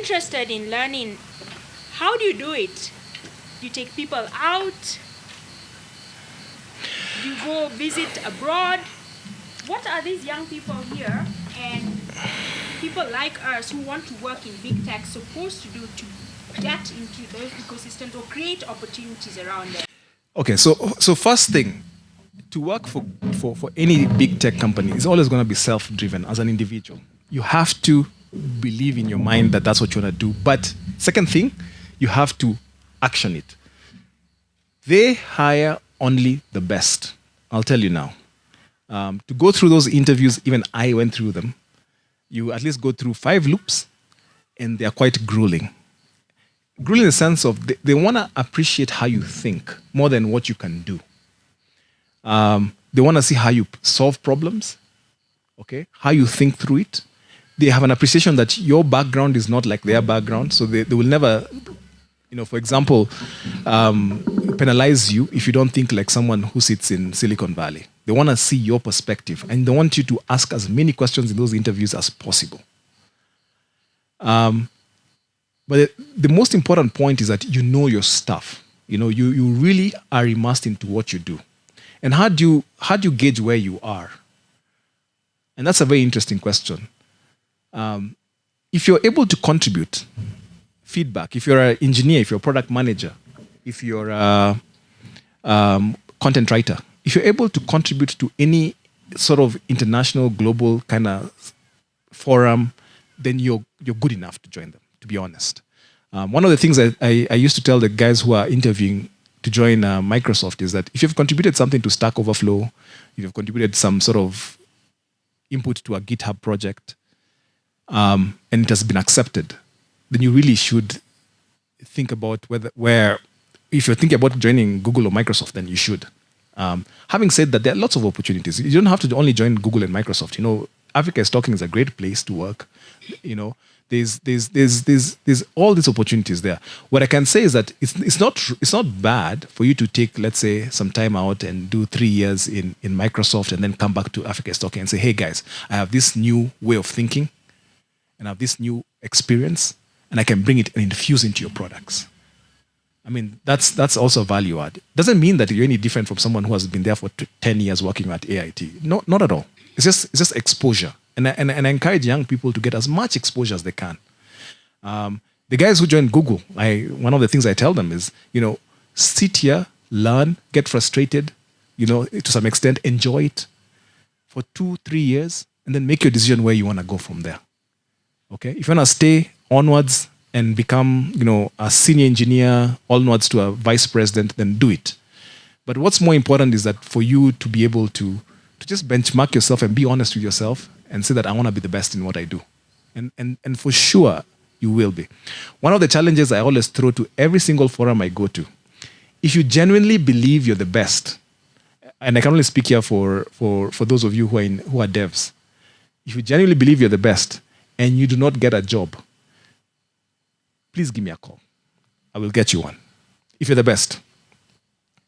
interested in learning, how do you do it? Do you take people out? Do you go visit abroad? What are these young people here and people like us who want to work in big tech supposed to do to get into those ecosystems or create opportunities around them? Okay, so first thing, to work for any big tech company is always going to be self-driven as an individual. You have to believe in your mind that that's what you want to do. But second thing, you have to action it. They hire only the best. I'll tell you now. To go through those interviews, even I went through them. You at least go through 5 loops, and they are quite grueling. Grueling in the sense of they want to appreciate how you think more than what you can do. They want to see how you solve problems, okay? How you think through it. They have an appreciation that your background is not like their background, so they will never, for example, penalize you if you don't think like someone who sits in Silicon Valley. They want to see your perspective, and they want you to ask as many questions in those interviews as possible. But the most important point is that you know your stuff. You really are immersed into what you do. And how do you gauge where you are? And that's a very interesting question. If you're able to contribute feedback, if you're an engineer, if you're a product manager, if you're a content writer, if you're able to contribute to any sort of international, global kind of forum, then you're good enough to join them, to be honest. One of the things that I used to tell the guys who are interviewing to join Microsoft is that if you've contributed something to Stack Overflow, if you've contributed some sort of input to a GitHub project, and it has been accepted, then you really should think about if you're thinking about joining Google or Microsoft, then you should. Having said that, there are lots of opportunities. You don't have to only join Google and Microsoft. Africa is Talking is a great place to work. There's all these opportunities there. What I can say is that it's not bad for you to take, let's say, some time out and do 3 years in Microsoft and then come back to Africa is Talking and say, hey guys, I have this new way of thinking and I have this new experience and I can bring it and infuse into your products. I mean, that's also a value add. Doesn't mean that you're any different from someone who has been there for 10 years working at AIT. No, not at all. It's just exposure. And I encourage young people to get as much exposure as they can. The guys who join Google, one of the things I tell them is, sit here, learn, get frustrated, to some extent, enjoy it for 2-3 years, and then make your decision where you want to go from there. Okay? If you want to stay onwards and become, a senior engineer, onwards to a vice president, then do it. But what's more important is that for you to be able to just benchmark yourself and be honest with yourself and say that I want to be the best in what I do. And for sure, you will be. One of the challenges I always throw to every single forum I go to, if you genuinely believe you're the best, and I can only speak here for those of you who are devs, if you genuinely believe you're the best and you do not get a job, please give me a call. I will get you one. If you're the best.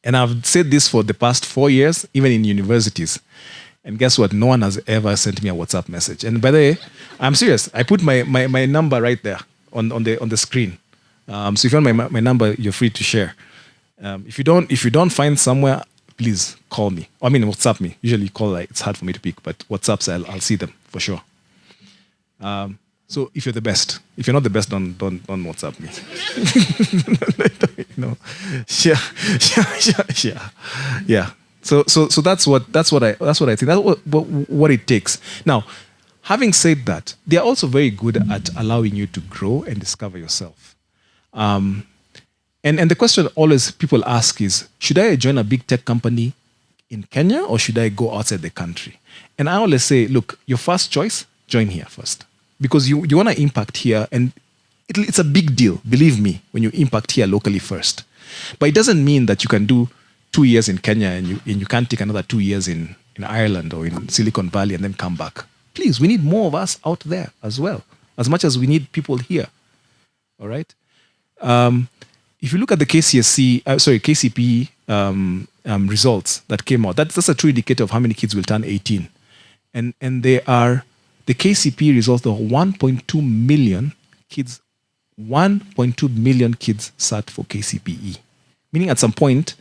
And I've said this for the past 4 years, even in universities. And guess what? No one has ever sent me a WhatsApp message. And by the way, I'm serious. I put my number right there on the screen. So if you want my number, you're free to share. If you don't find somewhere, please call me. I mean, WhatsApp me. Usually call, it's hard for me to pick, but WhatsApps, I'll see them for sure. So if you're the best, if you're not the best, don't WhatsApp me. Yeah. So that's what I think. That's what it takes. Now, having said that, they are also very good at allowing you to grow and discover yourself. And the question always people ask is, should I join a big tech company in Kenya or should I go outside the country? And I always say, look, your first choice, join here first. Because you want to impact here, and it's a big deal, believe me, when you impact here locally first. But it doesn't mean that you can do 2 years in Kenya and you can't take another 2 years in Ireland or in Silicon Valley and then come back. Please, we need more of us out there as well, as much as we need people here. All right? If you look at the KCP results that came out, that's a true indicator of how many kids will turn 18. And they are... The KCP results of 1.2 million kids 1.2 million kids sat for KCPE. Meaning at some point,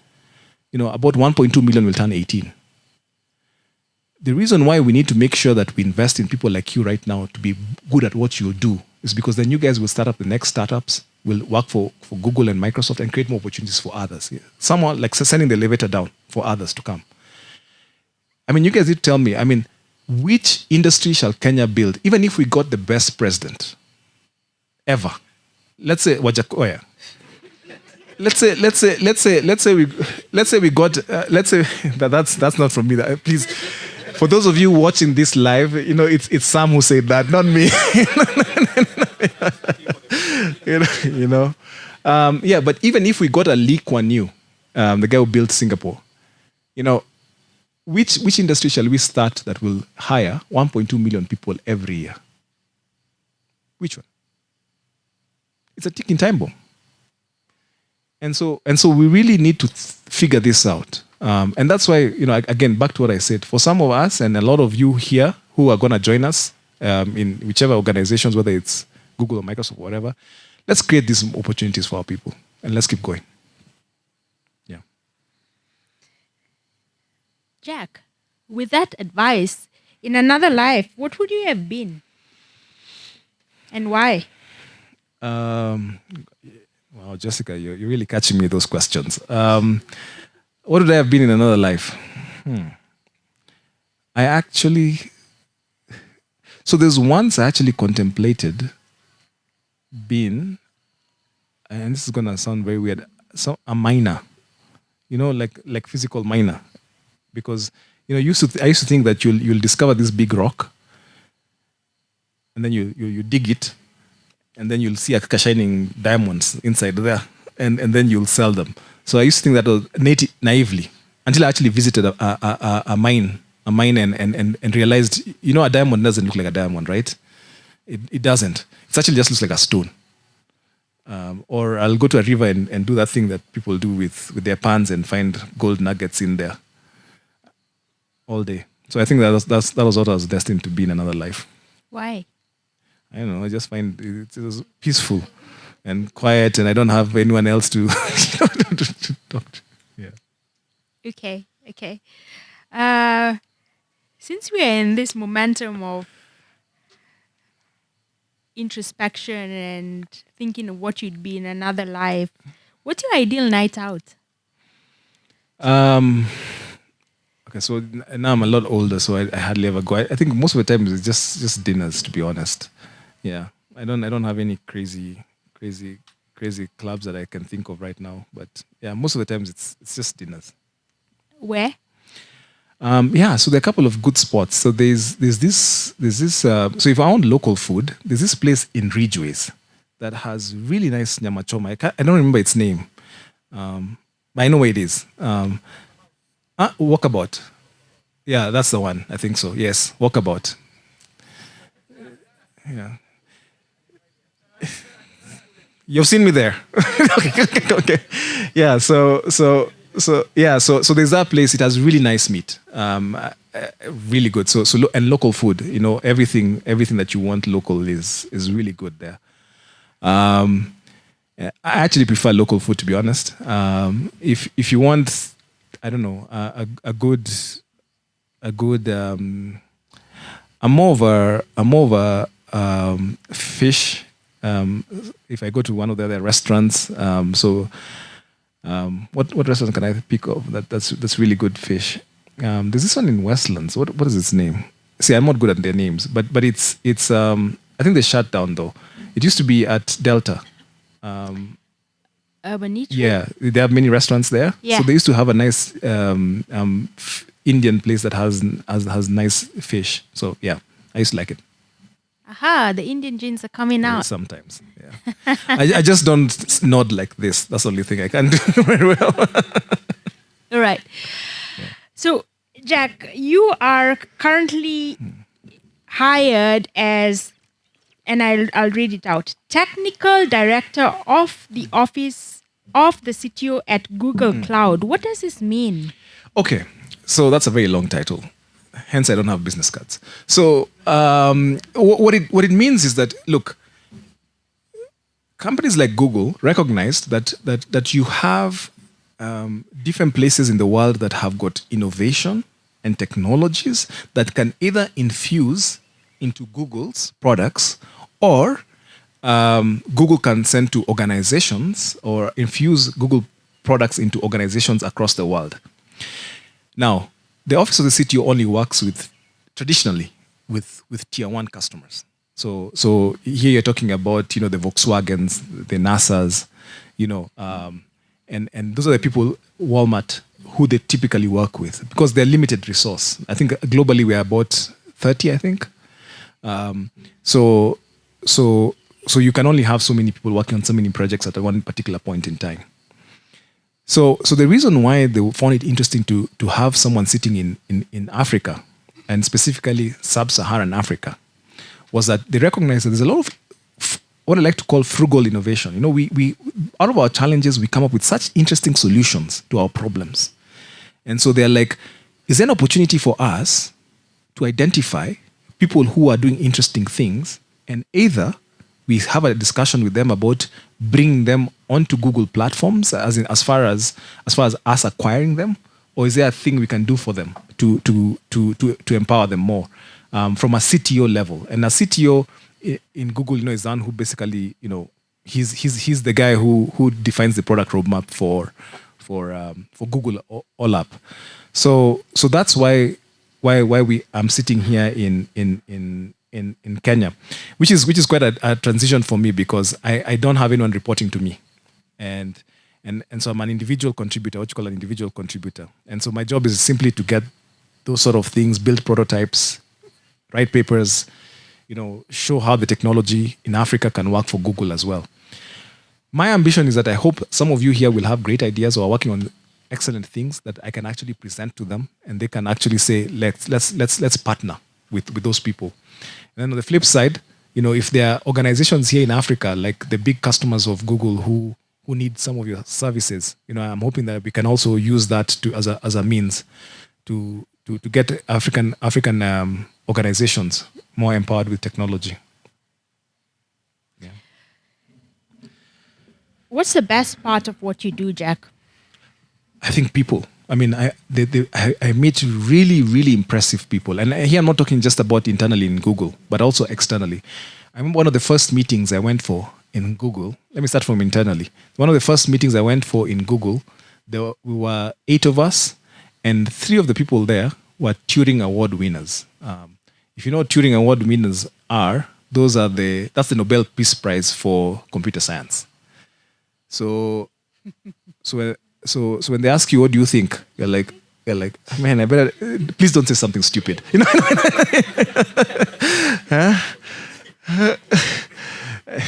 about 1.2 million will turn 18. The reason why we need to make sure that we invest in people like you right now to be good at what you'll do is because then you guys will start up the next startups, will work for Google and Microsoft and create more opportunities for others. Someone like sending the elevator down for others to come. You guys did tell me, which industry shall Kenya build, even if we got the best president ever? Let's say Wajakoya. Let's say we got. Let's say that's not from me. Please, for those of you watching this live, it's Sam who said that, not me. But even if we got a Lee Kuan Yew, the guy who built Singapore, which industry shall we start that will hire 1.2 million people every year? Which one? It's a ticking time bomb. And so we really need to figure this out. And that's why, again, back to what I said, for some of us and a lot of you here who are going to join us in whichever organizations, whether it's Google or Microsoft or whatever, let's create these opportunities for our people and let's keep going. Yeah. Jack, with that advice, in another life, what would you have been? And why? Wow, Jessica, you're really catching me with those questions. What would I have been in another life? So there's once I actually contemplated being, and this is going to sound very weird, a miner, like physical miner. Because, I used to think that you'll discover this big rock, and then you dig it, and then you'll see a shining diamonds inside there, and then you'll sell them. So I used to think that was naively, until I actually visited a mine and realized, a diamond doesn't look like a diamond, right? It doesn't. It actually just looks like a stone. Or I'll go to a river and do that thing that people do with their pans and find gold nuggets in there all day. So I think that was what I was destined to be in another life. Why? I don't know. I just find it was peaceful and quiet, and I don't have anyone else to, to talk to. Yeah. Okay. Since we are in this momentum of introspection and thinking of what you'd be in another life, what's your ideal night out? Okay, so now I'm a lot older, so I hardly ever go. I think most of the time it's just dinners, to be honest. Yeah, I don't have any crazy clubs that I can think of right now. But yeah, most of the times it's just dinners. Where? So there are a couple of good spots. So there's this. So if I want local food, there's this place in Ridgeways that has really nice nyama choma. I don't remember its name, but I know where it is. Walkabout. Yeah, that's the one. I think so. Yes, Walkabout. Yeah. You've seen me there. Okay. Yeah. So there's that place. It has really nice meat. Really good. So and local food. Everything that you want local is really good there. I actually prefer local food, to be honest. If you want, I don't know, a good. I'm more of a fish. If I go to one of the other restaurants, what restaurant can I pick of that's really good fish? There's this one in Westlands. What is its name? See, I'm not good at their names, but it's I think they shut down though. It used to be at Delta. Urban Eatery? Yeah, there are many restaurants there. Yeah. So they used to have a nice Indian place that has nice fish. So yeah, I used to like it. Aha, the Indian genes are coming out. Sometimes, yeah. I just don't nod like this. That's the only thing I can do very well. All right. Yeah. So, Jack, you are currently hired as, and I'll read it out, Technical Director of the Office of the CTO at Google Cloud. What does this mean? Okay, so that's a very long title. Hence, I don't have business cards. So what it means is that, look, companies like Google recognized that you have different places in the world that have got innovation and technologies that can either infuse into Google's products, or Google can send to organizations or infuse Google products into organizations across the world. Now, the Office of the CTO only works traditionally with tier one customers. So here you're talking about, the Volkswagens, the NASAs, and those are the people, Walmart, who they typically work with because they're limited resource. I think globally we are about 30, I think. So you can only have so many people working on so many projects at one particular point in time. So the reason why they found it interesting to have someone sitting in Africa, and specifically sub-Saharan Africa, was that they recognize that there's a lot of what I like to call frugal innovation. We out of our challenges, we come up with such interesting solutions to our problems. And so they're like, is there an opportunity for us to identify people who are doing interesting things, and either we have a discussion with them about bringing them onto Google platforms, as far as us acquiring them, or is there a thing we can do for them to empower them more from a CTO level? And a CTO in Google, is the one who basically, he's the guy who defines the product roadmap for Google all up. So that's why I'm sitting here in Kenya, which is quite a transition for me because I don't have anyone reporting to me, and so I'm an individual contributor, what you call an individual contributor, and so my job is simply to get those sort of things, build prototypes, write papers, show how the technology in Africa can work for Google as well. My ambition is that I hope some of you here will have great ideas or are working on excellent things that I can actually present to them, and they can actually say, let's partner with those people. And then on the flip side, if there are organizations here in Africa, like the big customers of Google who need some of your services, I'm hoping that we can also use that as a means to get African organizations more empowered with technology. Yeah. What's the best part of what you do, Jack? I think people. I mean, I meet really, really impressive people. And here I'm not talking just about internally in Google, but also externally. I remember one of the first meetings I went for in Google. Let me start from internally. One of the first meetings I went for in Google, we were 8 of us, and 3 of the people there were Turing Award winners. If you know what Turing Award winners are, that's the Nobel Peace Prize for computer science. So when they ask you, what do you think? You're like, man, I better, please don't say something stupid.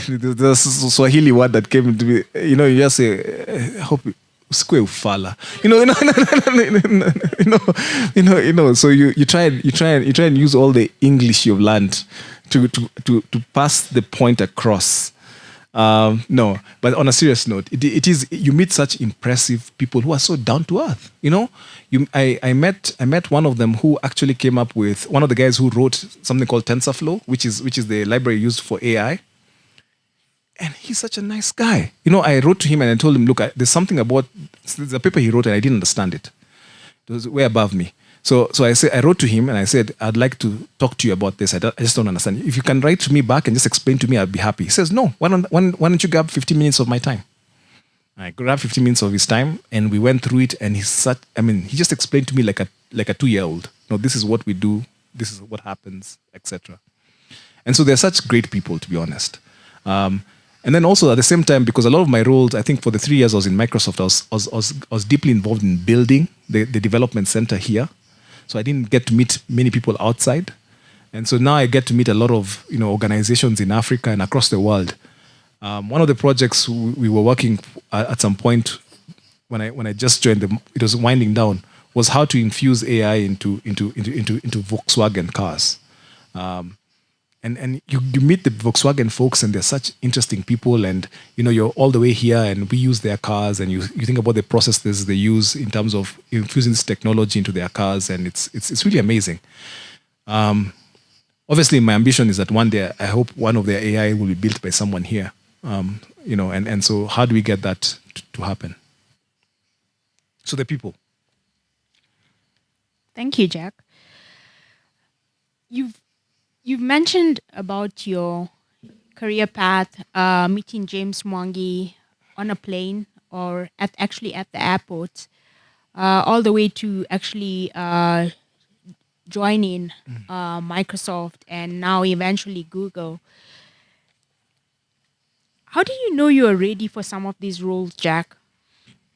There's a Swahili word that came into me. You just say, I hope square ufala. So you try and use all the English you've learned to pass the point across. No, but on a serious note, it is, you meet such impressive people who are so down to earth. I met one of them who actually came up with, one of the guys who wrote something called TensorFlow, which is the library used for AI. And he's such a nice guy. I wrote to him and I told him, look, there's something about the paper he wrote and I didn't understand it. It was way above me. So I wrote to him and I said, I'd like to talk to you about this. I just don't understand. If you can write to me back and just explain to me, I'd be happy. He says, no, why don't you grab 15 minutes of my time? I grabbed 15 minutes of his time and we went through it, and he just explained to me like a 2-year-old. This is what we do. This is what happens, etc. And so they're such great people, to be honest. And then also at the same time, because a lot of my roles, I think for the 3 years I was in Microsoft, I was deeply involved in building the development center here. So I didn't get to meet many people outside. And so now I get to meet a lot of organizations in Africa and across the world. One of the projects we were working at some point when I just joined them, it was winding down, was how to infuse AI into Volkswagen cars. And you meet the Volkswagen folks, and they're such interesting people, and you're all the way here, and we use their cars, and you think about the processes they use in terms of infusing this technology into their cars, and it's really amazing. Obviously, my ambition is that one day I hope one of their AI will be built by someone here, And so how do we get that to happen? So the people. Thank you, Jack. You've mentioned about your career path, meeting James Mwangi on a plane or actually at the airport, all the way to actually joining Microsoft and now eventually Google. How do you know you are ready for some of these roles, Jack?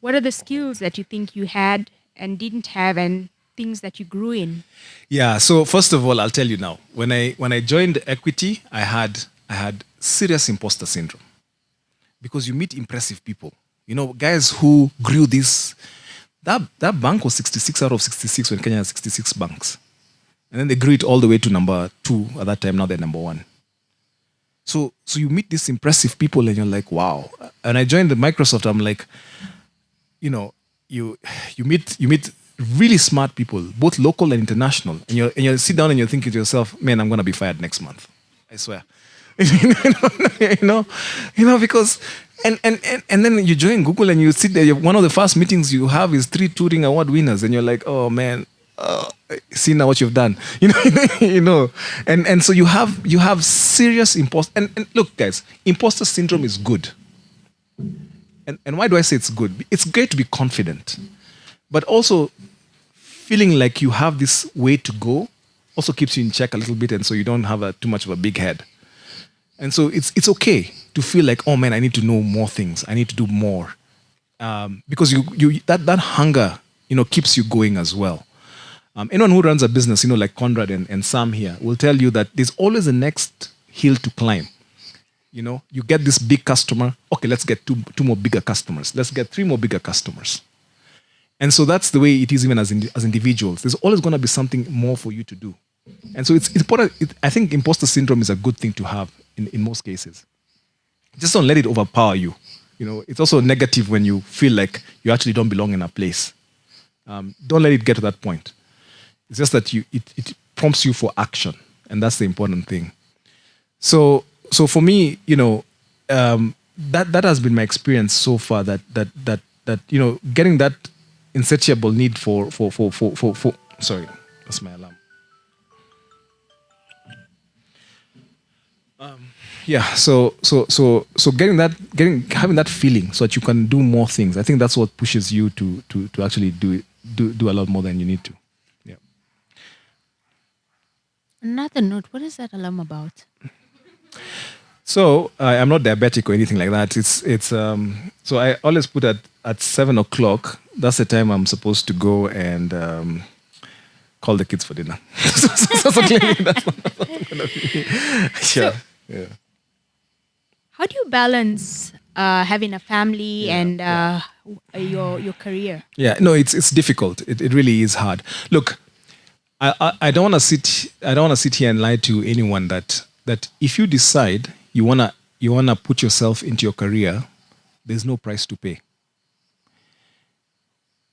What are the skills that you think you had and didn't have, and things that you grew in? Yeah. So first of all, I'll tell you now. When I joined Equity, I had serious imposter syndrome because you meet impressive people. Guys who grew this. That bank was 66 out of 66 when Kenya had 66 banks, and then they grew it all the way to number 2 at that time. Now they're number 1. So you meet these impressive people, and you're like, wow. And I joined the Microsoft. I'm like, you meet really smart people, both local and international, and you sit down and you're thinking to yourself, man, I'm gonna be fired next month. I swear. Because and then you join Google and you sit there. One of the first meetings you have is 3 Turing Award winners, and you're like, oh man, see now what you've done. And so you have serious imposter. And look, guys, imposter syndrome is good. And why do I say it's good? It's great to be confident, but also feeling like you have this way to go also keeps you in check a little bit, and so you don't have too much of a big head. And so it's okay to feel like, oh man, I need to know more things. I need to do more, because that hunger keeps you going as well. Anyone who runs a business, like Conrad and Sam here, will tell you that there's always a next hill to climb. You get this big customer. Okay, let's get two more bigger customers. Let's get 3 more bigger customers. And so that's the way it is even as individuals. There's always going to be something more for you to do. And so it's important. I think imposter syndrome is a good thing to have in most cases. Just don't let it overpower you. It's also negative when you feel like you actually don't belong in a place. Don't let it get to that point. It's just that it prompts you for action, and that's the important thing. So for me, that has been my experience so far. That getting that insatiable need for sorry, that's my alarm. So having that feeling so that you can do more things. I think that's what pushes you to actually do a lot more than you need to. Yeah. Another note. What is that alarm about? So I'm not diabetic or anything like that. It's so I always put at 7:00. That's the time I'm supposed to go and call the kids for dinner. So clearly that's not gonna be. Yeah. How do you balance having a family and your career? Yeah, no, it's difficult. It really is hard. Look, I don't want to sit here and lie to anyone that if you decide you wanna put yourself into your career, there's no price to pay.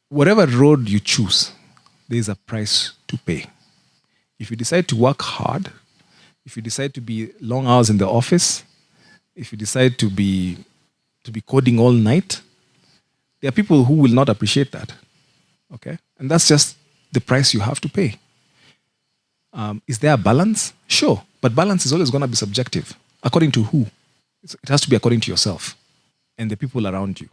Whatever road you choose, there's a price to pay. If you decide to work hard, if you decide to be long hours in the office, if you decide to be coding all night, there are people who will not appreciate that. Okay? And that's just the price you have to pay. Is there a balance? Sure. But balance is always going to be subjective. According to who? It has to be according to yourself and the people around you.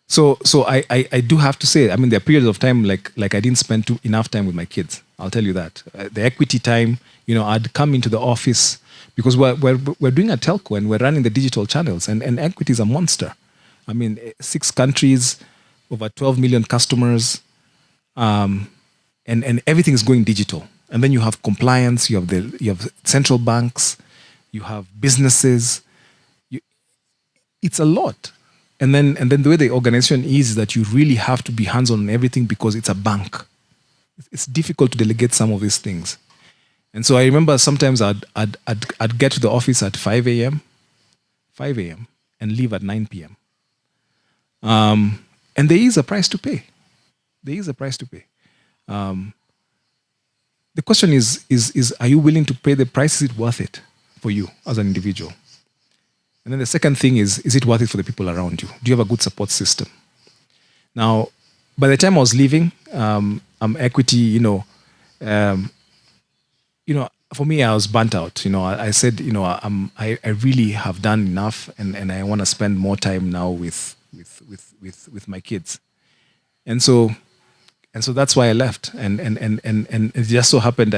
So I do have to say, there are periods of time like I didn't spend enough time with my kids. I'll tell you that. The equity time, I'd come into the office because we're doing a telco and we're running the digital channels, and equity is a monster. 6 countries, over 12 million customers, and everything is going digital. And then you have compliance, you have central banks, you have businesses. It's a lot. And then the way the organization is that you really have to be hands-on on everything because it's a bank. It's difficult to delegate some of these things. And so I remember sometimes I'd get to the office at 5 a.m. and leave at 9 p.m. And there is a price to pay. The question is are you willing to pay the price? Is it worth it for you as an individual? And then the second thing is it worth it for the people around you? Do you have a good support system? Now, by the time I was leaving, equity, for me, I was burnt out. I said, I really have done enough, and I want to spend more time now with my kids, and so that's why I left. And it just so happened,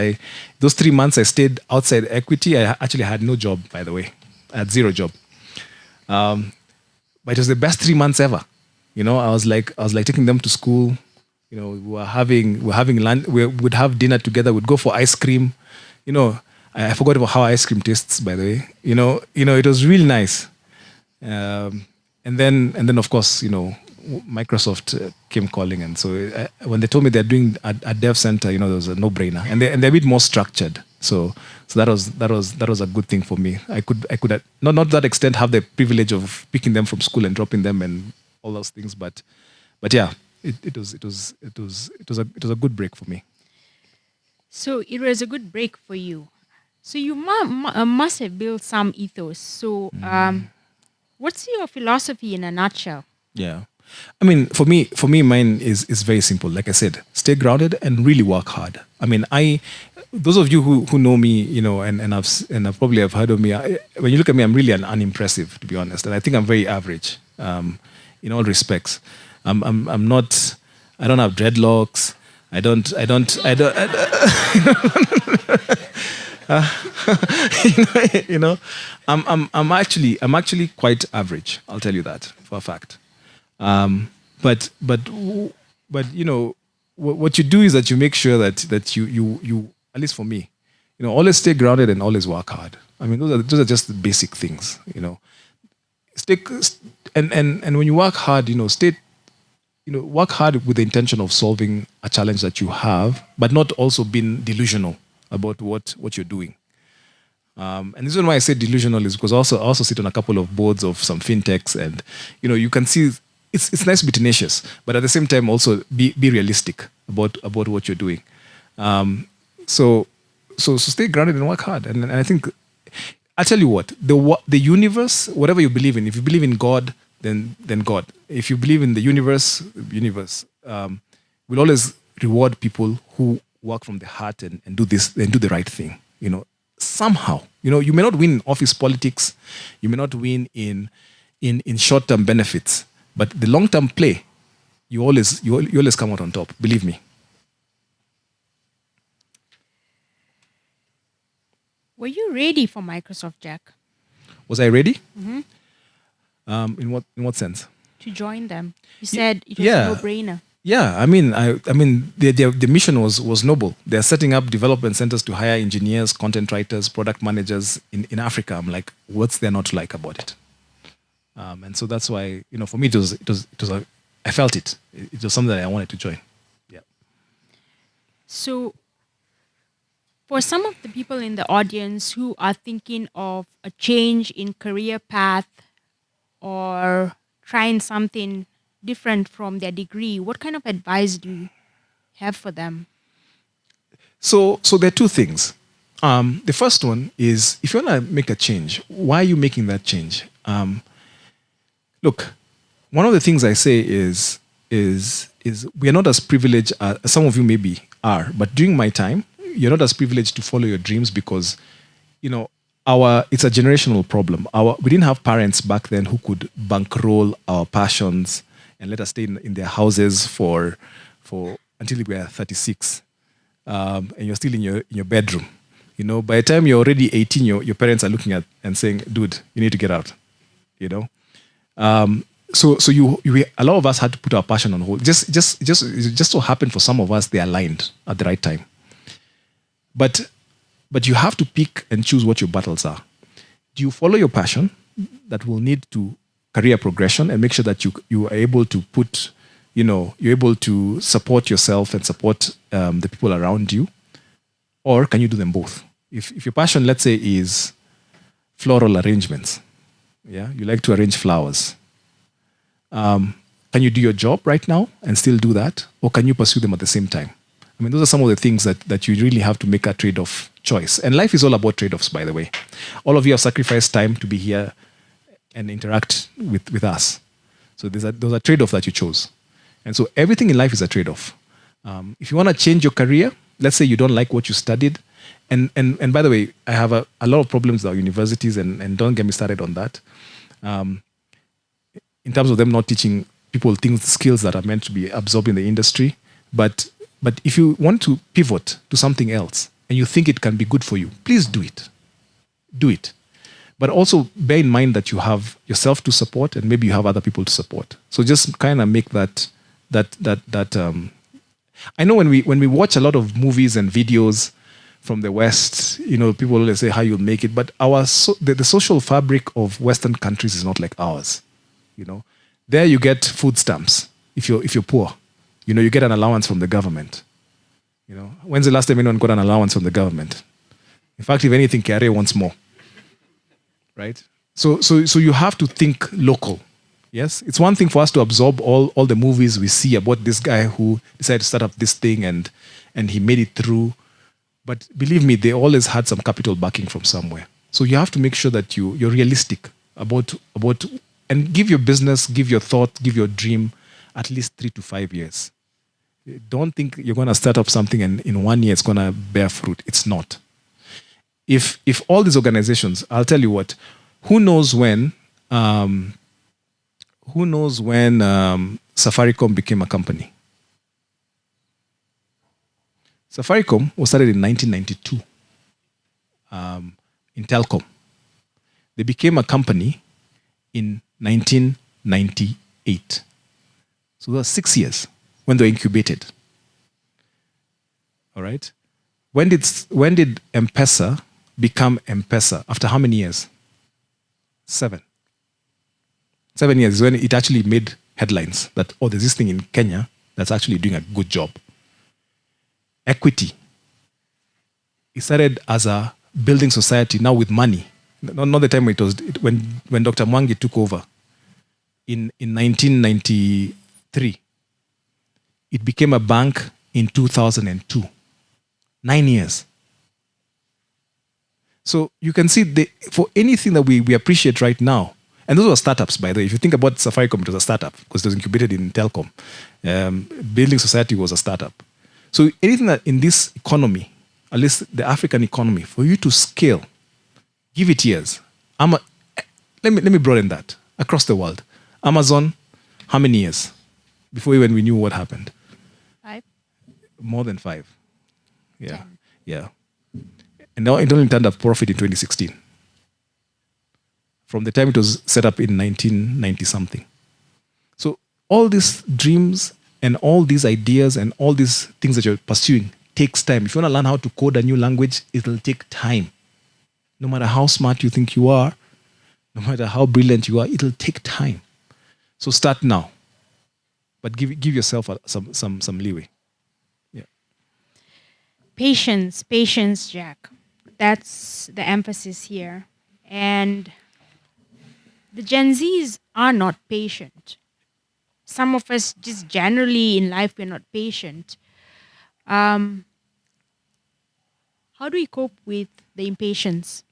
those 3 months I stayed outside equity. I actually had no job, by the way. I had zero job, but it was the best 3 months ever. I was like taking them to school. We were having lunch. We would have dinner together. We'd go for ice cream. I forgot about how ice cream tastes, by the way. It was really nice. And then of course, Microsoft came calling, and so when they told me they're doing a dev center, there was a no-brainer, and they're a bit more structured. So that was a good thing for me. I could not to that extent have the privilege of picking them from school and dropping them and all those things, but yeah, it was a good break for me. So it was a good break for you. So you must have built some ethos. So what's your philosophy in a nutshell? Yeah. I mean, for me, mine is very simple. Like I said, stay grounded and really work hard. I mean, those of you who know me, and I've probably have heard of me. When you look at me, I'm really unimpressive, to be honest, and I think I'm very average, in all respects. I'm not. I don't have dreadlocks. I don't. I'm actually quite average. I'll tell you that for a fact. But what you do is that you make sure that you at least for me, always stay grounded and always work hard. I mean, those are just the basic things. Stay and when you work hard, work hard with the intention of solving a challenge that you have, but not also being delusional about what you're doing. And the reason why I say delusional is because I also sit on a couple of boards of some fintechs, and you can see it's nice to be tenacious, but at the same time also be realistic about what you're doing. So stay grounded and work hard. And I think I'll tell you what, the universe, whatever you believe in, if you believe in God, then God. If you believe in the universe will always reward people who work from the heart and do this and do the right thing. Somehow, you may not win in office politics, you may not win in short-term benefits, but the long-term play, you always come out on top. Believe me. Were you ready for Microsoft, Jack? Was I ready? Mm-hmm. In what sense? To join them. You said it was a no-brainer. Yeah, I mean, the mission was noble. They're setting up development centers to hire engineers, content writers, product managers in Africa. I'm like, what's there not to like about it? And so that's why, for me, I felt it. It was something that I wanted to join. Yeah. So, for some of the people in the audience who are thinking of a change in career path or trying something different from their degree, what kind of advice do you have for them? So there are two things. The first one is, if you want to make a change, why are you making that change? Look, one of the things I say is we are not as privileged as some of you maybe are, but during my time, you're not as privileged to follow your dreams because, it's a generational problem. We didn't have parents back then who could bankroll our passions and let us stay in their houses for until we were 36, and you're still in your bedroom. By the time you're already 18, your parents are looking at and saying, "Dude, you need to get out." So a lot of us had to put our passion on hold. It just so happened for some of us they aligned at the right time. But you have to pick and choose what your battles are. Do you follow your passion that will need to career progression and make sure that you are able to put, you're able to support yourself and support the people around you? Or can you do them both? If your passion, let's say, is floral arrangements, yeah, you like to arrange flowers, can you do your job right now and still do that? Or can you pursue them at the same time? I mean, those are some of the things that you really have to make a trade-off choice. And life is all about trade-offs, by the way. All of you have sacrificed time to be here and interact with us. So those are trade-off that you chose. And so everything in life is a trade-off. If you want to change your career, let's say you don't like what you studied, and by the way, I have a lot of problems with our universities, and don't get me started on that. In terms of them not teaching people things, skills that are meant to be absorbed in the industry. But if you want to pivot to something else and you think it can be good for you, please do it. Do it. But also bear in mind that you have yourself to support and maybe you have other people to support. So just kind of make that I know when we watch a lot of movies and videos from the West, people always say how you'll make it, but the social fabric of Western countries is not like ours. There you get food stamps if you're poor. You get an allowance from the government. When's the last time anyone got an allowance from the government? In fact, if anything, Ngare wants more. Right? So you have to think local. Yes? It's one thing for us to absorb all the movies we see about this guy who decided to start up this thing and he made it through. But believe me, they always had some capital backing from somewhere. So you have to make sure that you're realistic about and give your business, give your thought, give your dream at least 3 to 5 years. Don't think you're going to start up something and in 1 year it's going to bear fruit. It's not. If all these organizations, I'll tell you what, who knows when Safaricom became a company? Safaricom was started in 1992 in telecom. They became a company in 1998. So that was 6 years when they were incubated. All right. When did M-Pesa become M-Pesa? After how many years? 7. 7 years is when it actually made headlines that, there's this thing in Kenya that's actually doing a good job. Equity. It started as a building society, now with money. Not the time when Dr. Mwangi took over in 1993. It became a bank in 2002. 9 years. So you can see for anything that we appreciate right now, and those were startups, by the way. If you think about Safaricom, it was a startup because it was incubated in telecom. Building society was a startup. So anything that in this economy, at least the African economy, for you to scale, give it years. Let me broaden that across the world. Amazon, how many years before even we knew what happened? 5. More than 5. Yeah. 10. Yeah. And now it only turned a profit in 2016. From the time it was set up in 1990 something. So all these dreams and all these ideas and all these things that you're pursuing takes time. If you want to learn how to code a new language, it'll take time. No matter how smart you think you are, no matter how brilliant you are, it'll take time. So start now. But give yourself some leeway. Yeah. Patience, Jack. That's the emphasis here. And the Gen Zs are not patient. Some of us just generally in life, we're not patient. How do we cope with the impatience?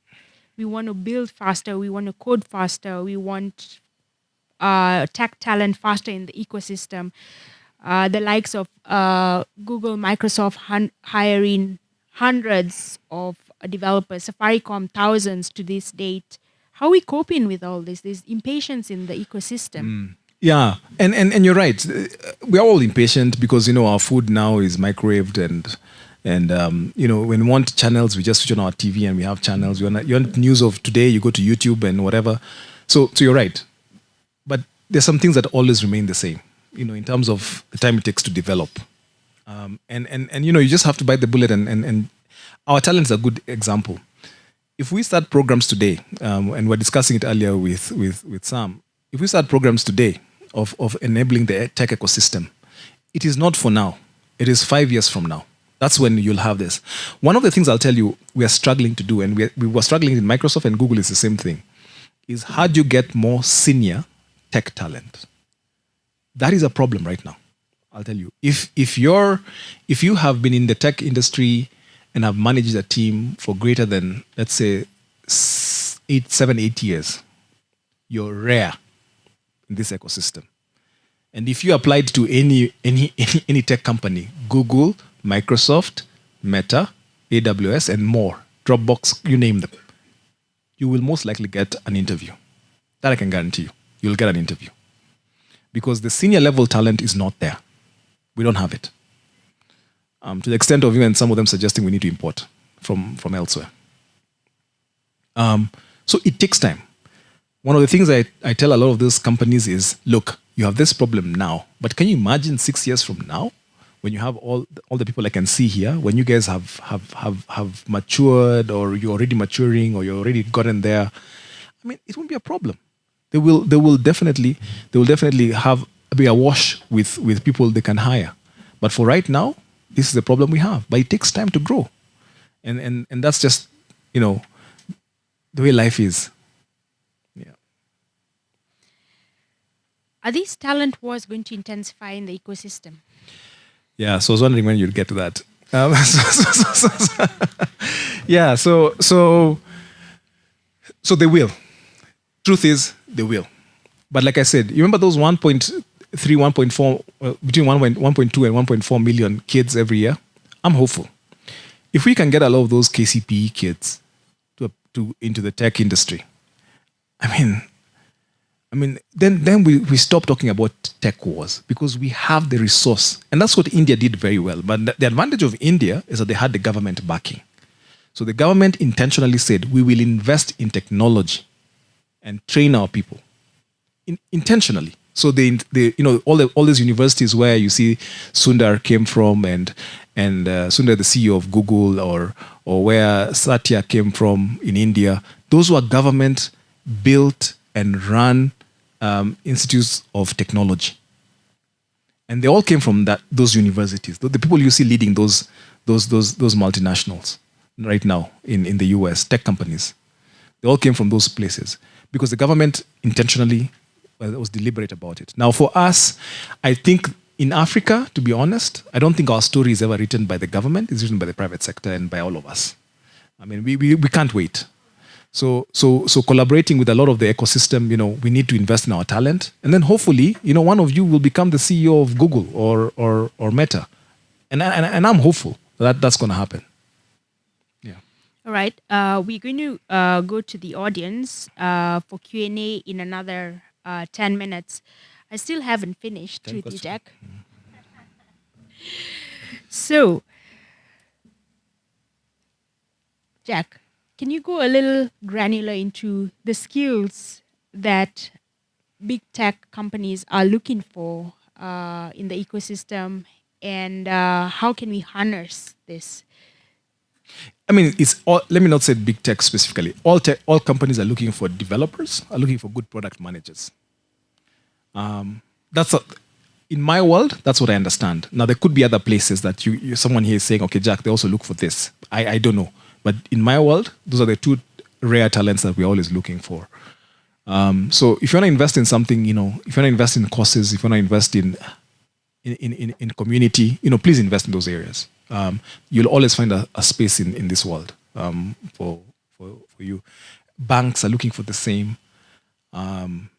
We want to build faster. We want to code faster. We want tech talent faster in the ecosystem. The likes of Google, Microsoft hiring hundreds of developers, Safaricom thousands to this date. How are we coping with all this? There's impatience in the ecosystem. Yeah, and you're right. We are all impatient because our food now is microwaved and when we want channels, we just switch on our TV and we have channels. You want news of today, you go to YouTube and whatever. So you're right. But there's some things that always remain the same, in terms of the time it takes to develop. And you just have to bite the bullet and our talent's a good example. If we start programs today, and we're discussing it earlier with Sam, if we start programs today of enabling the tech ecosystem, it is not for now. It is 5 years from now. That's when you'll have this. One of the things I'll tell you we are struggling to do, and we were struggling in Microsoft and Google is the same thing, is how do you get more senior tech talent? That is a problem right now. I'll tell you. If you have been in the tech industry and have managed a team for greater than, let's say, 7, 8 years, you're rare in this ecosystem. And if you applied to any tech company, Google, Microsoft, Meta, AWS, and more, Dropbox, you name them, you will most likely get an interview. That I can guarantee you. You'll get an interview. Because the senior level talent is not there. We don't have it. To the extent of even some of them suggesting we need to import from elsewhere. So it takes time. One of the things I tell a lot of those companies is, look, you have this problem now, but can you imagine 6 years from now, when you have all the people I can see here, when you guys have matured, or you're already maturing, or you're already gotten there? I mean, it won't be a problem. They will definitely be awash with people they can hire. But for right now, this is the problem we have. But it takes time to grow, and that's just the way life is. Yeah. Are these talent wars going to intensify in the ecosystem? Yeah, so I was wondering when you'd get to that. Yeah, so they will. Truth is, they will. But like I said, you remember those 1.3, 1.4, between 1.2 and 1.4 million kids every year? I'm hopeful. If we can get a lot of those KCPE kids to into the tech industry, I mean, then we stop talking about tech wars, because we have the resource. And that's what India did very well. But the advantage of India is that they had the government backing. So the government intentionally said, we will invest in technology and train our people intentionally. So they all these universities where you see Sundar came from, and Sundar, the CEO of Google, or where Satya came from in India, those were government built and run institutes of technology, and they all came from those universities. The people you see leading those multinationals right now in the US, tech companies, they all came from those places, because the government intentionally was deliberate about it. Now, for us, I think in Africa, to be honest, I don't think our story is ever written by the government. It's written by the private sector and by all of us. I mean, we can't wait. So collaborating with a lot of the ecosystem, we need to invest in our talent, and then hopefully, one of you will become the CEO of Google or Meta, and I'm hopeful that that's going to happen. Yeah. All right. We're going to go to the audience for Q&A in another 10 minutes. I still haven't finished with you, Jack. So, Jack, can you go a little granular into the skills that big tech companies are looking for in the ecosystem, and how can we harness this? I mean, it's all. Let me not say big tech specifically. All companies are looking for developers, are looking for good product managers. In my world, that's what I understand. Now, there could be other places that someone here is saying, okay, Jack, they also look for this. I don't know. But in my world, those are the two rare talents that we're always looking for. So if you want to invest in something, if you want to invest in courses, if you want to invest in community, please invest in those areas. You'll always find a space in this world for you. Banks are looking for the same. And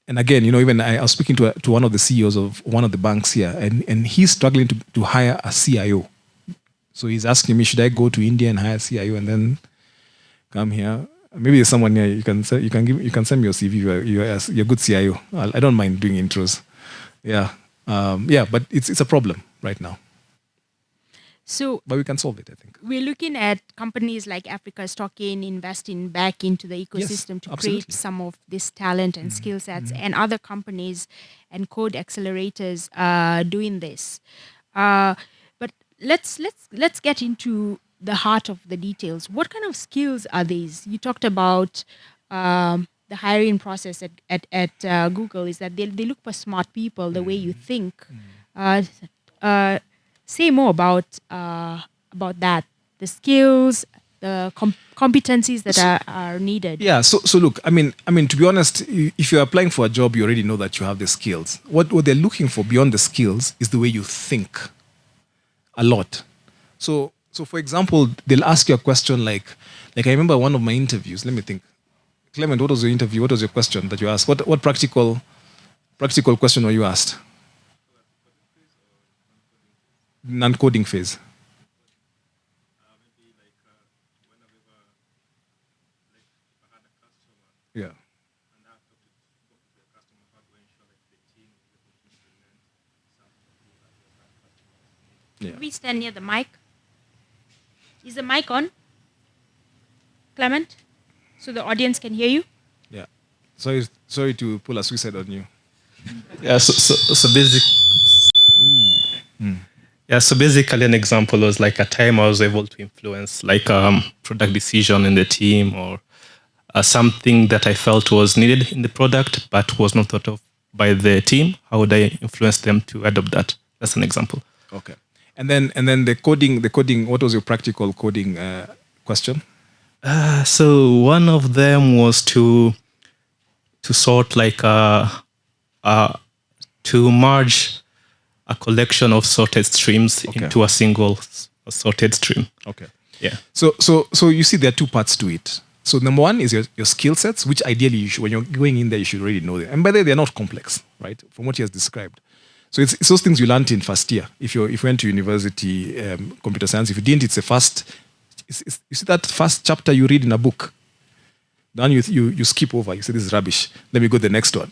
again, even I was speaking to one of the CEOs of one of the banks here, and he's struggling to hire a CIO. So he's asking me, should I go to India and hire a CIO and then come here? Maybe there's someone here you can send me your CV. You're a good CIO. I don't mind doing intros. Yeah, but it's a problem right now. But we can solve it, I think. We're looking at companies like Africa's Talking investing back into the ecosystem to create some of this talent and skill sets, and other companies and code accelerators doing this. But let's get into the heart of the details. What kind of skills are these? You talked about the hiring process at Google is that they look for smart people the way you think. Say more about that, the skills, the competencies that are needed. Yeah. So look, I mean, to be honest, if you're applying for a job, you already know that you have the skills. What they're looking for beyond the skills is the way you think. A lot. So for example, they'll ask you a question like I remember one of my interviews. Let me think. Clement, what was your interview? What was your question that you asked? What practical question were you asked? Non-coding phase. Yeah. Yeah. Could we stand near the mic? Is the mic on, Clement? So the audience can hear you? Yeah. Sorry to pull a suicide on you. Yeah, so basically an example was like a time I was able to influence like product decision in the team or something that I felt was needed in the product but was not thought of by the team. How would I influence them to adopt that? That's an example. Okay. And then the coding, what was your practical coding question? So one of them was to sort like to merge a collection of sorted streams into a single sorted stream. Okay. Yeah. So you see there are two parts to it. So number one is your skill sets, which ideally you should, when you're going in there, you should already know them. And by the way, they're not complex, right? From what he has described. So it's those things you learned in first year. If you went to university, computer science, if you didn't, it's you see that first chapter you read in a book. Then you skip over. You say, this is rubbish. Let me go to the next one.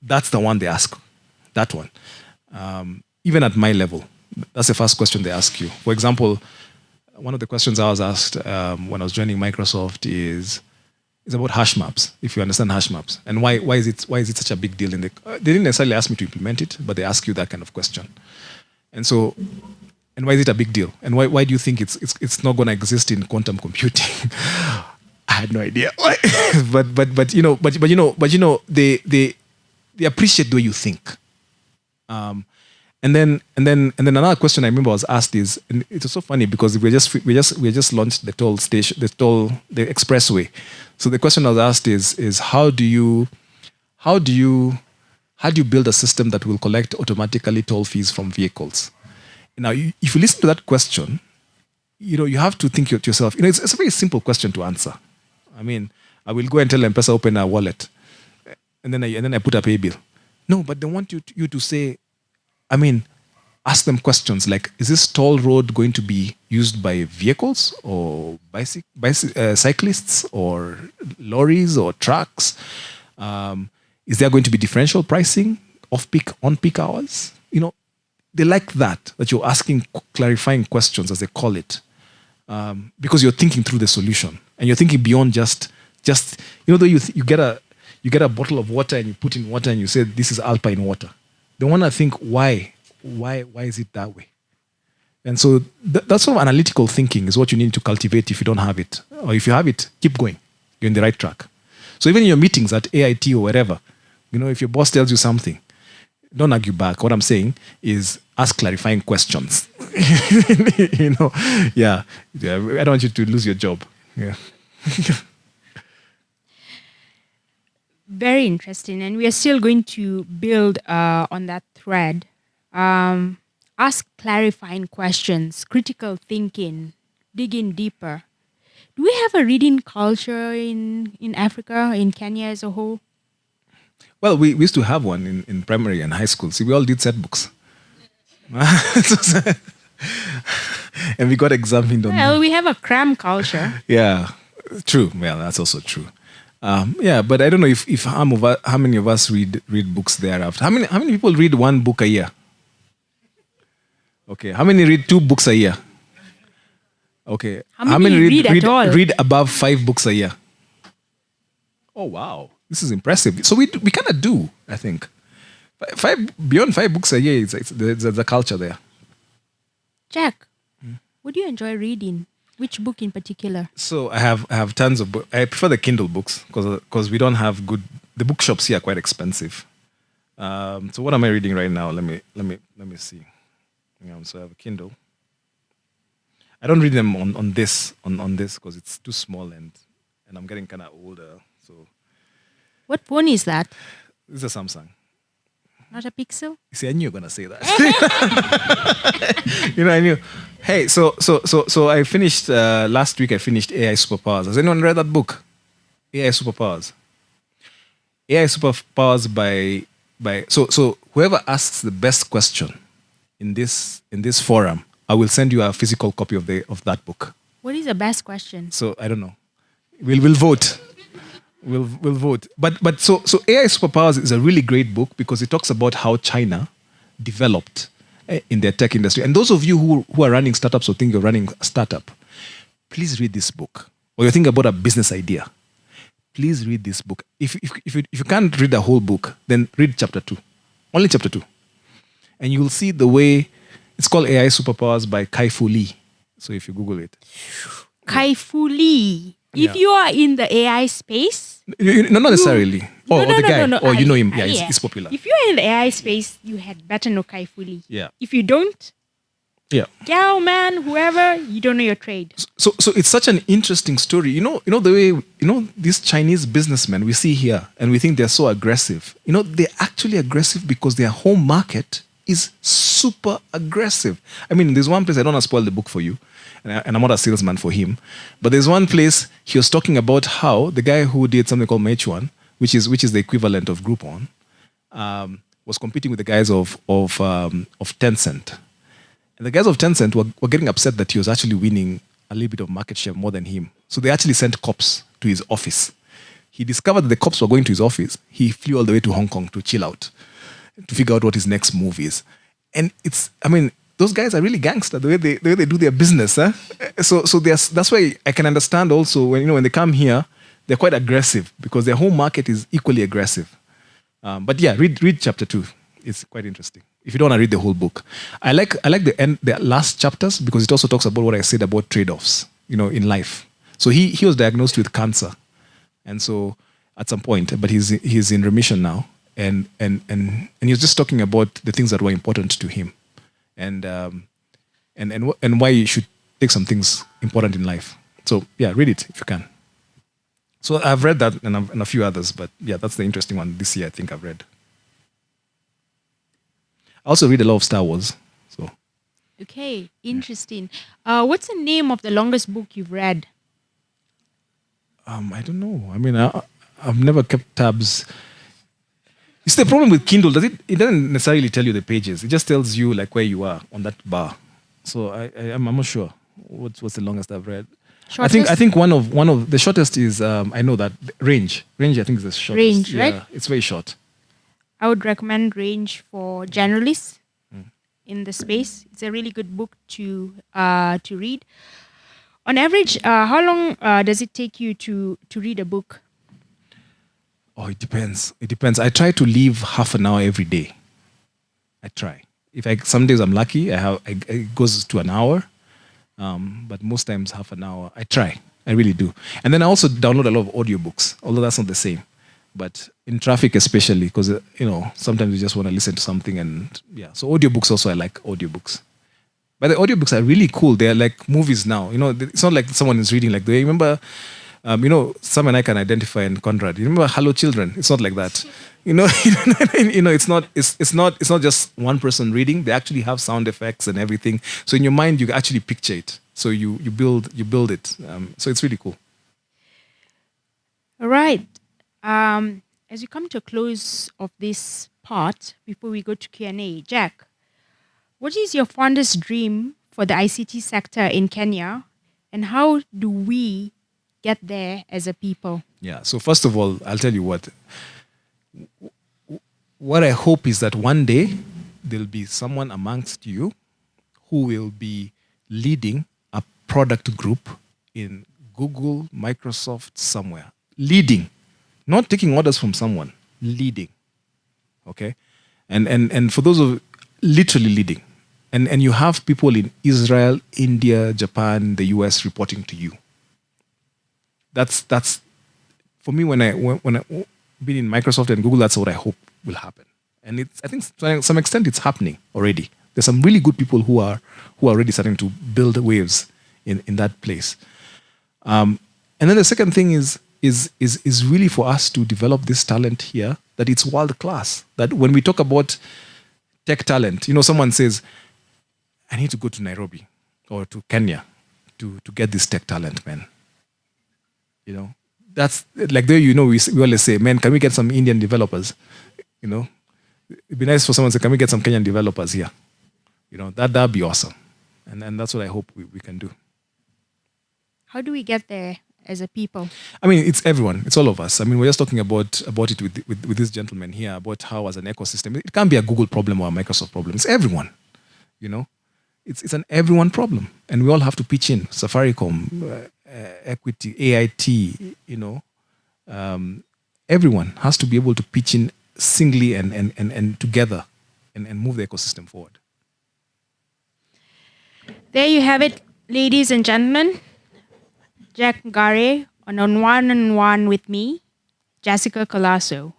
That's the one they ask. That one. Even at my level, that's the first question they ask you. For example, one of the questions I was asked when I was joining Microsoft is about hash maps. If you understand hash maps, and why is it such a big deal? They didn't necessarily ask me to implement it, but they ask you that kind of question. And so, and why is it a big deal? And why do you think it's not going to exist in quantum computing? I had no idea. but you know they appreciate the way you think. And then another question I remember I was asked is, and it was so funny because we just launched the expressway. So the question I was asked is how do you build a system that will collect automatically toll fees from vehicles? Now, if you listen to that question, you have to think to yourself, it's a very simple question to answer. I mean, I will go and tell M-Pesa open a wallet, and then I put a pay bill. No, but they want you to say, ask them questions like, is this toll road going to be used by vehicles or cyclists or lorries or trucks? Is there going to be differential pricing off-peak, on-peak hours? They like that you're asking clarifying questions, as they call it, because you're thinking through the solution and you're thinking beyond just though you get a bottle of water and you put in water and you say this is alpine water. They want to think why is it that way? And so that sort of analytical thinking is what you need to cultivate if you don't have it. Or if you have it, keep going. You're in the right track. So even in your meetings at AIT or wherever, if your boss tells you something, don't argue back. What I'm saying is ask clarifying questions. Yeah. I don't want you to lose your job. Yeah. Very interesting. And we are still going to build on that thread. Ask clarifying questions, critical thinking, dig in deeper. Do we have a reading culture in Africa, in Kenya as a whole? Well, we used to have one in primary and high school. See, we all did set books. And we got examined on Well, we have a cram culture. Yeah, true. Well, that's also true. Yeah, but I don't know if how many of us read books thereafter. How many people read one book a year? Okay. How many read 2 books a year? Okay. How many read at all? Read above 5 books a year? Oh wow, this is impressive. So we kind of do, I think. Beyond 5 books a year, there's a culture there. Jack, what do you enjoy reading? Which book in particular? So I have tons of books. I prefer the Kindle books because we don't have good. The bookshops here are quite expensive. So what am I reading right now? Let me see. So I have a Kindle. I don't read them on this because it's too small and I'm getting kind of older. So What phone is that? this is a Samsung. Not a Pixel? See, I knew you were gonna say that. I knew. Hey, so I finished last week. I finished AI Superpowers. Has anyone read that book? AI superpowers. AI superpowers by so whoever asks the best question in this forum, I will send you a physical copy of that book. What is the best question? So I don't know. We'll vote. We'll vote. But AI superpowers is a really great book because it talks about how China developed in their tech industry. And those of you who are running startups or think you're running a startup, please read this book. Or you're thinking about a business idea, please read this book. If you can't read the whole book, then read chapter 2. Only chapter 2. And you will see the way it's called AI Superpowers by Kai-Fu Lee. So if you Google it. Kai-Fu Lee. If Yeah. you are in the AI space, No, not necessarily. Or the guy. No. Or you know him. Yeah, Yeah. he's popular. If you're in the AI space, you had better know Kai-Fu Lee. Yeah. If you don't, Yeah. gal, man, whoever, you don't know your trade. So it's such an interesting story. You know the way these Chinese businessmen we see here, and we think they're so aggressive. They're actually aggressive because their home market is super aggressive. I mean, there's one place, I don't want to spoil the book for you, and I'm not a salesman for him, but there's one place he was talking about how the guy who did something called Meituan, which is the equivalent of Groupon, was competing with the guys of Tencent. And the guys of Tencent were getting upset that he was actually winning a little bit of market share more than him. So they actually sent cops to his office. He discovered that the cops were going to his office. He flew all the way to Hong Kong to chill out, to figure out what his next move is. And those guys are really gangster, the way they do their business. Huh? So that's why I can understand also when they come here, they're quite aggressive because their home market is equally aggressive. But yeah, read chapter 2. It's quite interesting. If you don't want to read the whole book, I like the last chapters because it also talks about what I said about trade-offs, in life. So he was diagnosed with cancer, and so at some point, but he's in remission now, and he was just talking about the things that were important to him, and why you should take some things important in life. So yeah, read it if you can. So I've read that and a few others, but yeah, that's the interesting one this year. I think I've read. I also read a lot of Star Wars. So Okay, interesting. What's the name of the longest book you've read? I don't know. I mean, I've never kept tabs. It's the problem with Kindle. It doesn't necessarily tell you the pages. It just tells you like where you are on that bar. So I'm not sure what's the longest I've read. Shortest? I think one of the shortest is I know that Range. Range I think is the shortest. Range, right? Yeah, it's very short. I would recommend Range for generalists in the space. It's a really good book to read. On average, how long does it take you to read a book? Oh, it depends. It depends. I try to leave half an hour every day. I try. Some days I'm lucky. It goes to an hour, but most times half an hour. I try. I really do. And then I also download a lot of audiobooks, although that's not the same. But in traffic especially, because sometimes you just want to listen to something, and yeah. So audiobooks also, I like audiobooks. But the audiobooks are really cool. They're like movies now. It's not like someone is reading. Like, do you remember? Sam and I can identify in Conrad. You remember Hello Children? It's not like that. It's not just one person reading. They actually have sound effects and everything. So in your mind, you actually picture it. So you build it. So it's really cool. All right. As we come to a close of this part, before we go to Q&A, Jack, what is your fondest dream for the ICT sector in Kenya, and how do we get there as a people? Yeah. So first of all, I'll tell you what I hope is that one day there'll be someone amongst you who will be leading a product group in Google, Microsoft, somewhere. Leading. Not taking orders from someone, leading. Okay? And for those of literally leading. And you have people in Israel, India, Japan, the US reporting to you. That's for me when I been in Microsoft and Google, that's what I hope will happen. And I think to some extent it's happening already. There's some really good people who are already starting to build waves in that place. And then the second thing is really for us to develop this talent here, that it's world class. That when we talk about tech talent, someone says, I need to go to Nairobi or to Kenya to get this tech talent, man. that's like there. We always say, man, can we get some Indian developers? It'd be nice for someone to say, can we get some Kenyan developers here? That'd be awesome, and that's what I hope we can do. How do we get there as a people? I mean, it's everyone. It's all of us. I mean, we're just talking about it with this gentleman here about how, as an ecosystem, it can't be a Google problem or a Microsoft problem. It's everyone. It's an everyone problem, and we all have to pitch in. Safaricom, Equity, AIT. Everyone has to be able to pitch in singly and together, and move the ecosystem forward. There you have it, ladies and gentlemen. Jack Ngare on one-on-one with me, Jessica Colasso.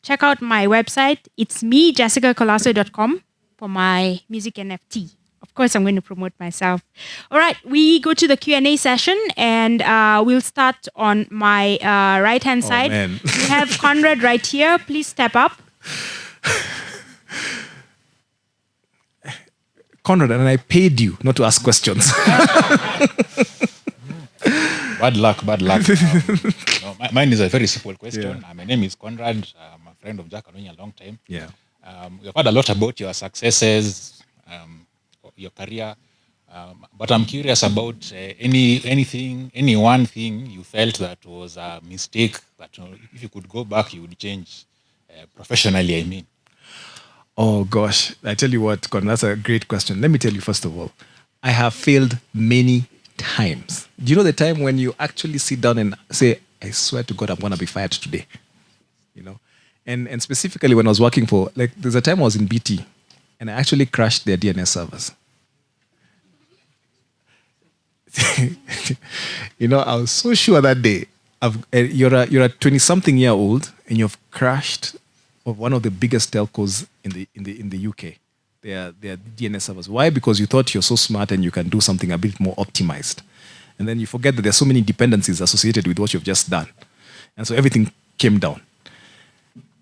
Check out my website. It's me, jessicacolasso.com, for my music NFT. Of course, I'm going to promote myself. All right, we go to the Q&A session, and we'll start on my right-hand side. Man. We have Conrad right here. Please step up. Conrad, and I paid you not to ask questions. Bad luck. Mine is a very simple question. Yeah. My name is Conrad. I'm a friend of Jack Aronya a long time. Yeah. We've heard a lot about your successes, your career, but I'm curious about any one thing you felt that was a mistake that if you could go back, you would change professionally, I mean. Oh gosh, I tell you what, Conrad, that's a great question. Let me tell you first of all, I have failed many times. Do you know the time when you actually sit down and say, I swear to God, I'm going to be fired today? And specifically when I was working for, there's a time I was in BT and I actually crashed their DNS servers. I was so sure that day, you're a 20-something-year-old and you've crashed of one of the biggest telcos in the UK. They are DNS servers. Why? Because you thought you're so smart and you can do something a bit more optimized. And then you forget that there's so many dependencies associated with what you've just done. And so everything came down.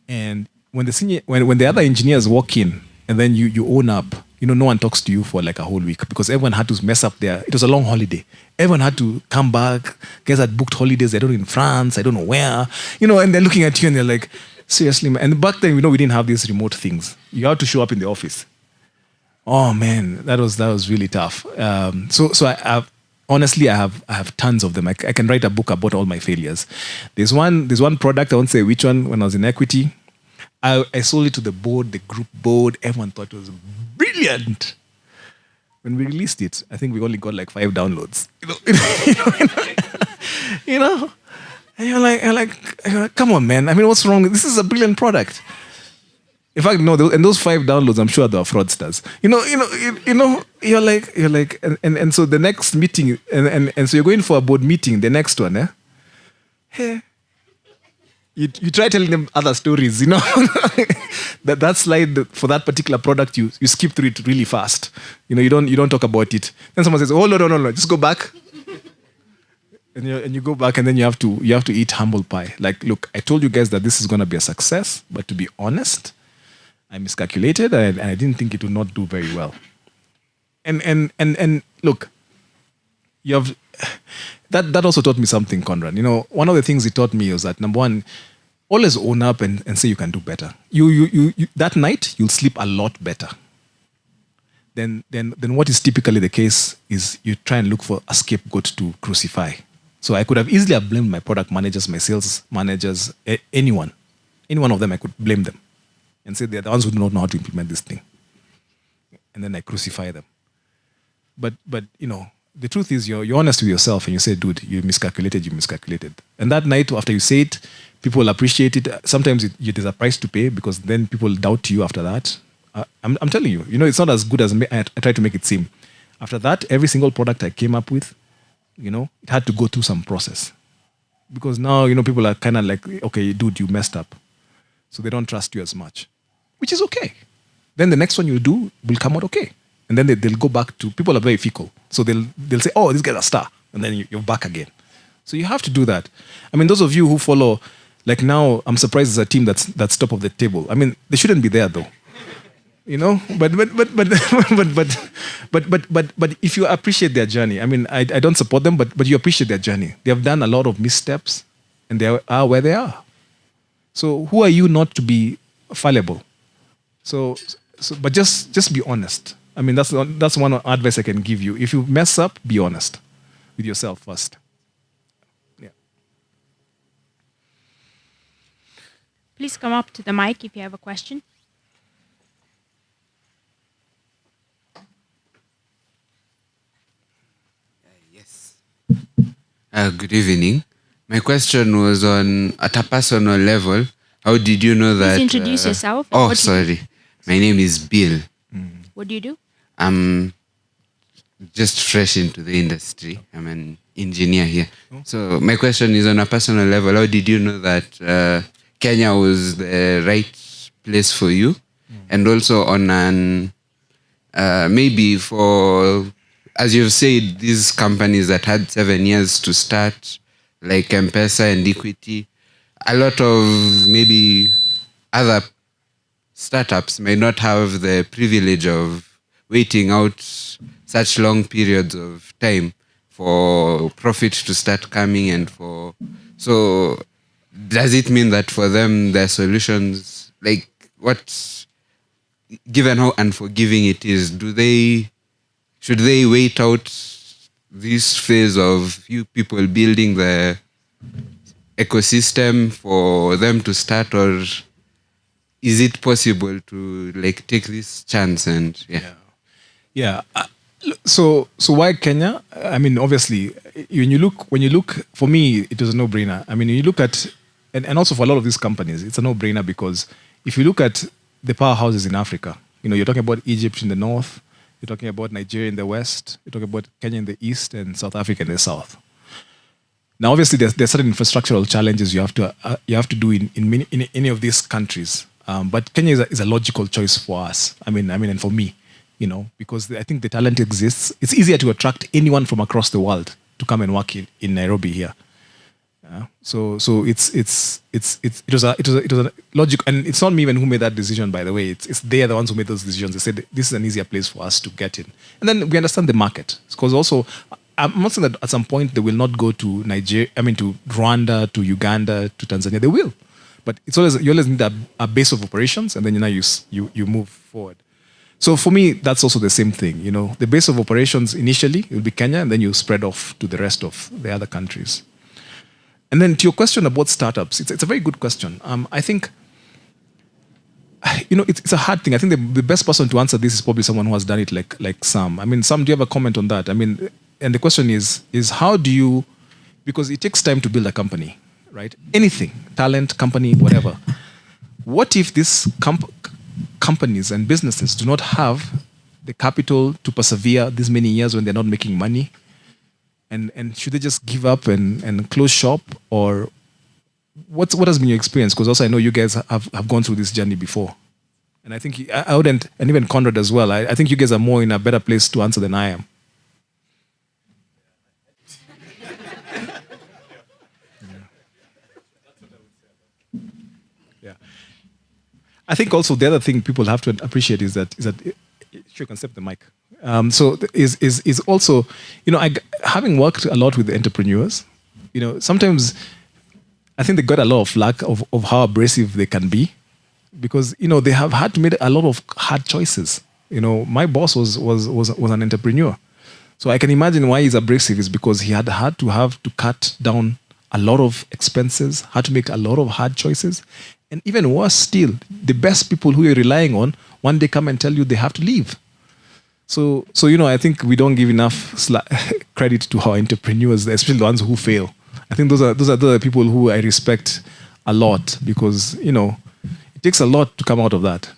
And when the other engineers walk in and then you own up, no one talks to you for like a whole week because everyone had to mess up it was a long holiday. Everyone had to come back. Guys had booked holidays. I don't know, in France, I don't know where, and they're looking at you and they're like, seriously, man. And back then, we didn't have these remote things. You had to show up in the office. Oh man, that was really tough. So I have tons of them. I can write a book about all my failures. There's one product, I won't say which one, when I was in Equity. I sold it to the board, the group board. Everyone thought it was brilliant. When we released it, I think we only got like 5 downloads. And you're like, come on, man. I mean, what's wrong? This is a brilliant product. In fact, no, and those 5 downloads, I'm sure they are fraudsters. You're like, and so the next meeting, and so you're going for a board meeting, the next one, Hey, you try telling them other stories, that slide for that particular product, you skip through it really fast. You don't talk about it. Then someone says, oh no, just go back. And you go back and then you have to eat humble pie. Like, look, I told you guys that this is going to be a success, but to be honest, I miscalculated and I didn't think it would not do very well. And look, you have that also taught me something, Conrad. One of the things it taught me was that, number one, always own up and say you can do better. You that night you'll sleep a lot better. Then what is typically the case is you try and look for a scapegoat to crucify. So I could have easily blamed my product managers, my sales managers, anyone. Any one of them, I could blame them and say they're the ones who do not know how to implement this thing. And then I crucify them. But the truth is you're honest with yourself and you say, dude, you miscalculated. And that night after you say it, people will appreciate it. Sometimes there's a price to pay because then people doubt you after that. I'm telling you, it's not as good as I try to make it seem. After that, every single product I came up with, it had to go through some process. Because now, people are kind of like, okay, dude, you messed up. So they don't trust you as much, which is okay. Then the next one you do will come out okay. And then they'll go back to, people are very fickle. So they'll say, oh, this guy's a star. And then you're back again. So you have to do that. I mean, those of you who follow, like now, I'm surprised there's a team that's top of the table. I mean, they shouldn't be there though. you know. But if you appreciate their journey, I mean, I don't support them, but you appreciate their journey. They have done a lot of missteps, and they are where they are. So who are you not to be fallible? But just be honest. I mean, that's one advice I can give you. If you mess up, be honest with yourself first. Yeah. Please come up to the mic if you have a question. Yes. Good evening. My question was on at a personal level. How did you know that? Please introduce yourself. Oh, sorry. My name is Bill. What do you do? I'm just fresh into the industry. I'm an engineer here. So my question is on a personal level. How did you know that Kenya was the right place for you? And also on an maybe for, as you've said, these companies that had 7 years to start, like M-Pesa and Equity, a lot of maybe other startups may not have the privilege of waiting out such long periods of time for profit to start coming so does it mean that for them their solutions, like what, given how unforgiving it is, should they wait out this phase of you people building the ecosystem for them to start, or is it possible to like take this chance and Yeah. So why Kenya? I mean, obviously, when you look, for me, it was a no-brainer. I mean, when you look at, and also for a lot of these companies, it's a no-brainer because if you look at the powerhouses in Africa, you know, you're talking about Egypt in the north, you're talking about Nigeria in the west, you're talking about Kenya in the east, and South Africa in the south. Now, obviously, there's certain infrastructural challenges you have to do in any of these countries. But Kenya is a logical choice for us. I mean, and for me, you know, because I think the talent exists. It's easier to attract anyone from across the world to come and work in Nairobi here. So it was a logic, and it's not me even who made that decision. By the way, it's they are the ones who made those decisions. They said this is an easier place for us to get in, and then we understand the market because also. I'm not saying that at some point they will not go to Nigeria. I mean, to Rwanda, to Uganda, to Tanzania. They will, but you always need a base of operations, and then you move forward. So for me, that's also the same thing. You know, the base of operations initially will be Kenya, and then you spread off to the rest of the other countries. And then to your question about startups, it's a very good question. I think, you know, it's a hard thing. I think the best person to answer this is probably someone who has done it like Sam. I mean, Sam, do you have a comment on that? I mean, and the question is how do you, because it takes time to build a company, right? Anything, talent, company, whatever. What if these companies and businesses do not have the capital to persevere these many years when they're not making money? And should they just give up and close shop? Or what has been your experience? Because also I know you guys have gone through this journey before. And I think I wouldn't, and even Conrad as well, I think you guys are more in a better place to answer than I am. I think also the other thing people have to appreciate is that sure, can step the mic. So is also, you know, having worked a lot with the entrepreneurs, you know, sometimes I think they got a lot of flack of how abrasive they can be, because you know they have had to make a lot of hard choices. You know, my boss was an entrepreneur, so I can imagine why he's abrasive is because he had to cut down a lot of expenses, had to make a lot of hard choices. And even worse still, the best people who you're relying on one day come and tell you they have to leave. So you know, I think we don't give enough credit to our entrepreneurs, especially the ones who fail. I think those are the people who I respect a lot because, you know, it takes a lot to come out of that.